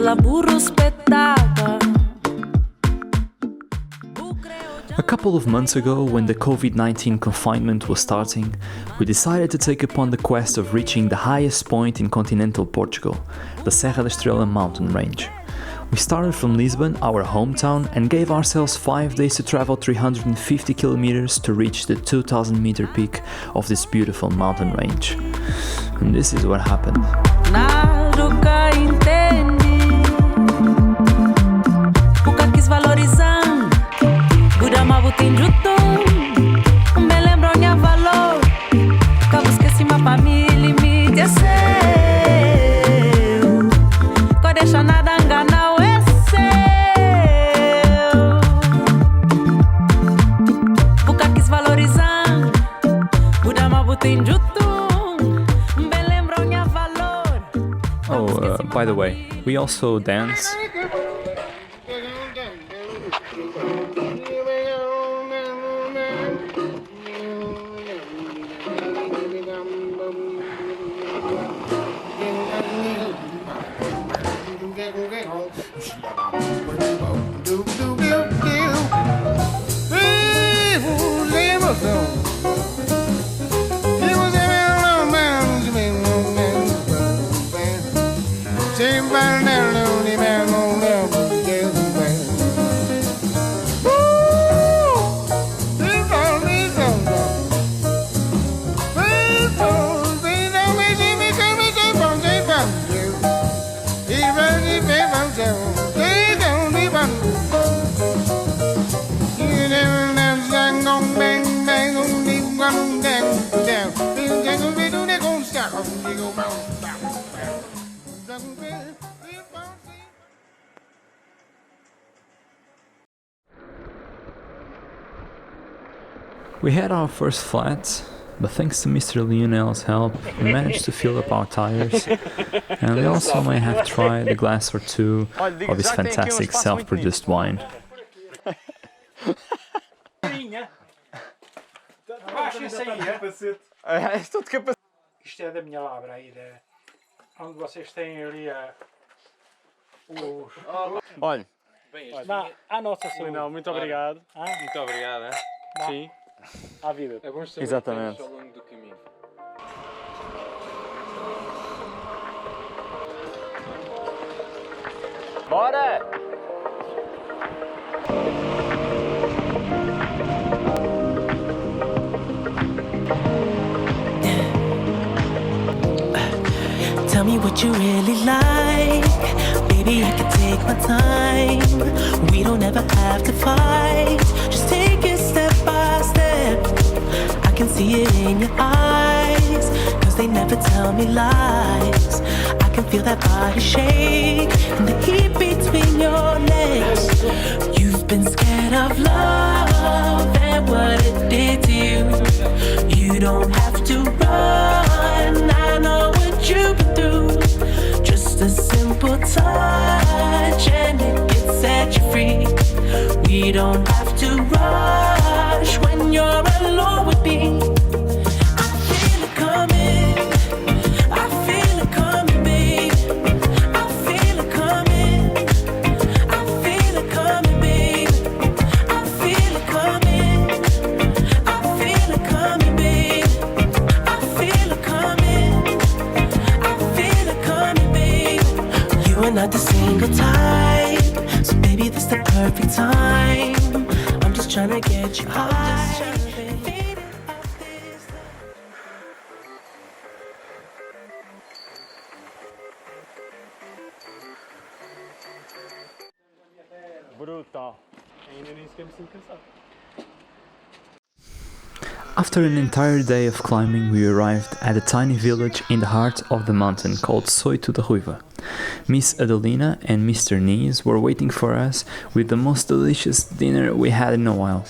la burro spettava. A couple of months ago, when the COVID-19 confinement was starting, we decided to take upon the quest of reaching the highest point in continental Portugal, the Serra da Estrela mountain range. We started from Lisbon, our hometown, and gave ourselves 5 days to travel 350 kilometers to reach the 2,000-meter peak of this beautiful mountain range. And this is what happened. Nunca entendi o que quis valorizar. Buda mabutin jutum, me lembro minha valor. Cabo esqueci minha família, limite é seu. Quando deixa nada enganar é seu. O que quis valorizar. Buda mabutin jutum, me lembro minha valor. Oh, by the way, we also dance. We had our first flat, but thanks to Mr. Lionel's help, we managed to fill up our tires, and we also may have tried a glass or two of his fantastic self-produced wine. Isto é da minha labra aí, onde vocês têm ali os... Olha, a nossa saúde. não, muito obrigado. Muito obrigado, hein? Sim. À vida. É bom saber Exatamente. ao longo do caminho. Bora! Tell me what you really like. Baby, I can take my time. We don't ever have to fight. Just take it step by step. I can see it in your eyes, 'cause they never tell me lies. I can feel that body shake and the heat between your legs. You've been scared of love and what it did to you. You don't have to run, I know what you've been through. Just a simple touch and it can set you free. We don't have to rush when you're alone with me. I feel it coming, I feel it coming, babe. I feel it coming, I feel it coming, babe. I feel it coming, I feel it coming, babe. I feel it coming, I feel it coming, babe. You are not the single type, so baby, this the perfect time. I'm just trying to get you high. Brutal. Ainda nem sequer me sinto cansado. After an entire day of climbing, we arrived at a tiny village in the heart of the mountain called Soito da Ruiva. Miss Adelina and Mr. Nies were waiting for us with the most delicious dinner we had in a while.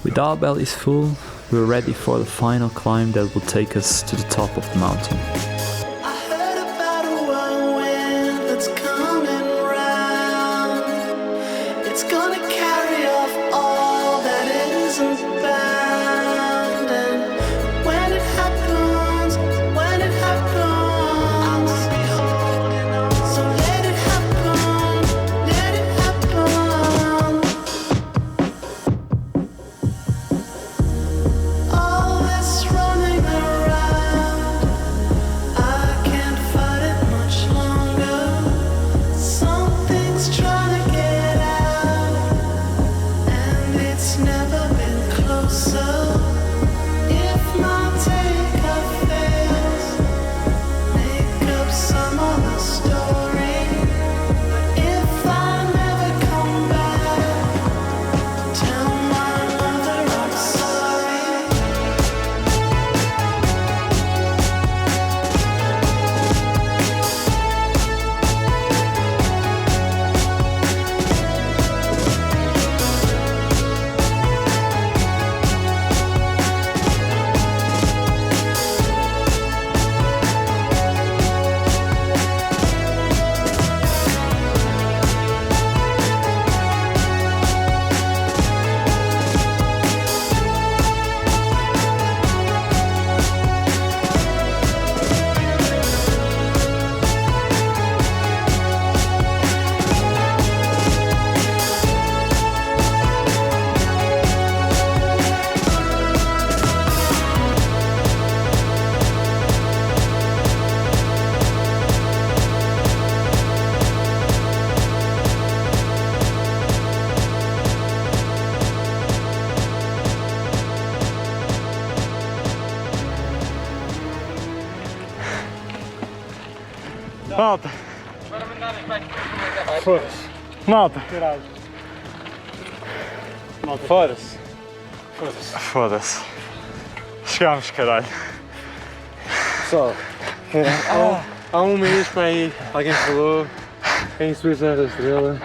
With our bellies full, we were ready for the final climb that will take us to the top of the mountain. I heard about a whirlwind that's coming round. It's gonna carry off all that isn't bound. And when it happens, Malta. Foda-se. Malta. Malta. Foda-se. Foda-se. Chegámos, caralho. Pessoal, há um mês para aí alguém falou em subir a Serra da Estrela.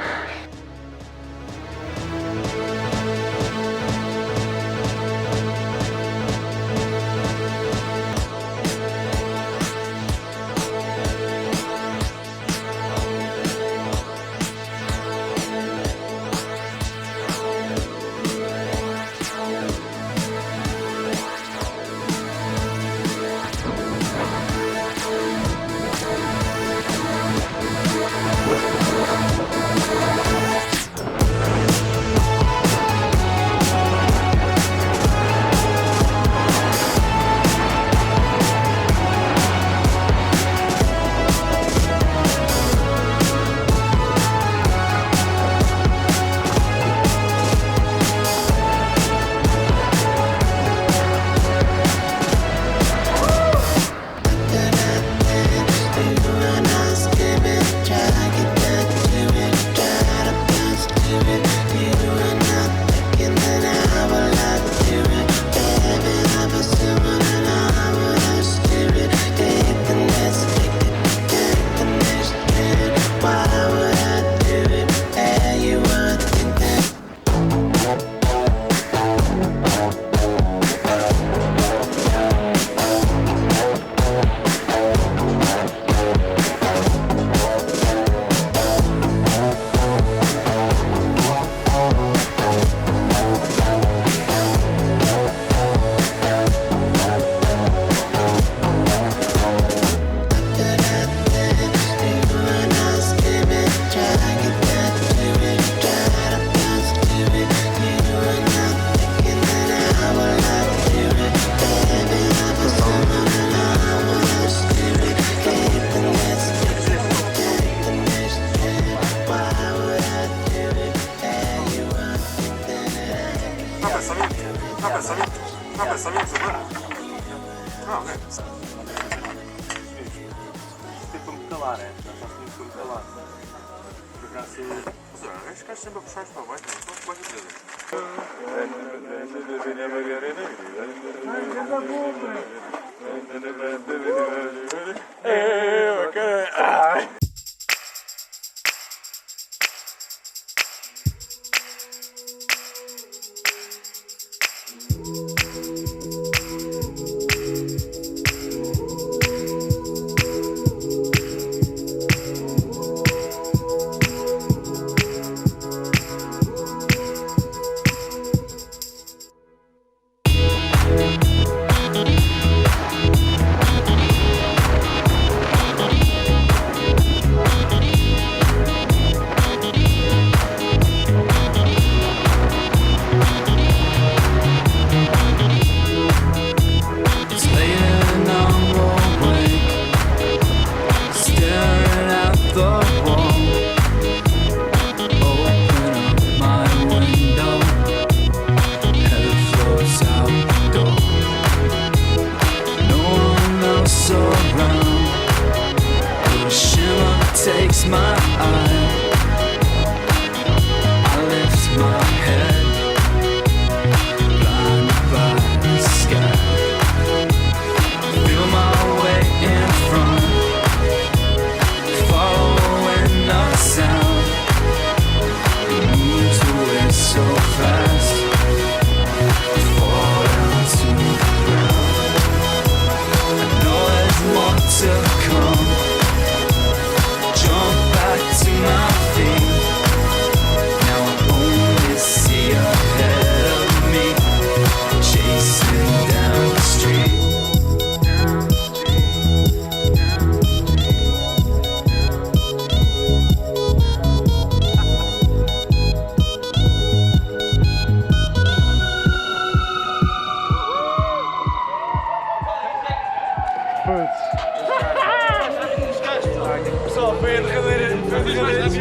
Pessoal, foi a derradeira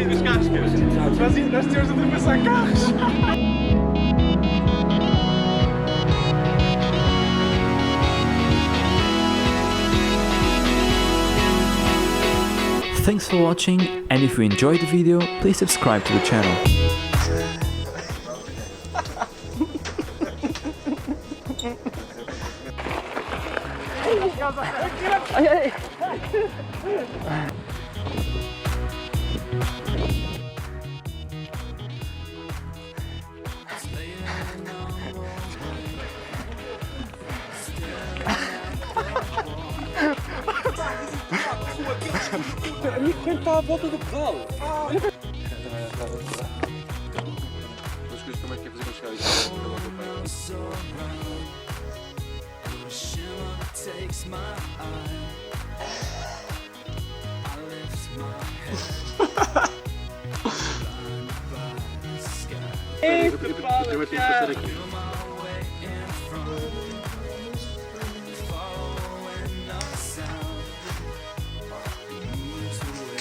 das cascas. Nós temos a atravessar carros. Thanks for watching, and if you enjoyed the video, please subscribe to the channel. Quem está à volta do pedal? As coisas como é que é fazer chegar isso? Eu primeiro tenho que passar aqui.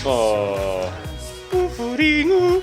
Oh, o furinho.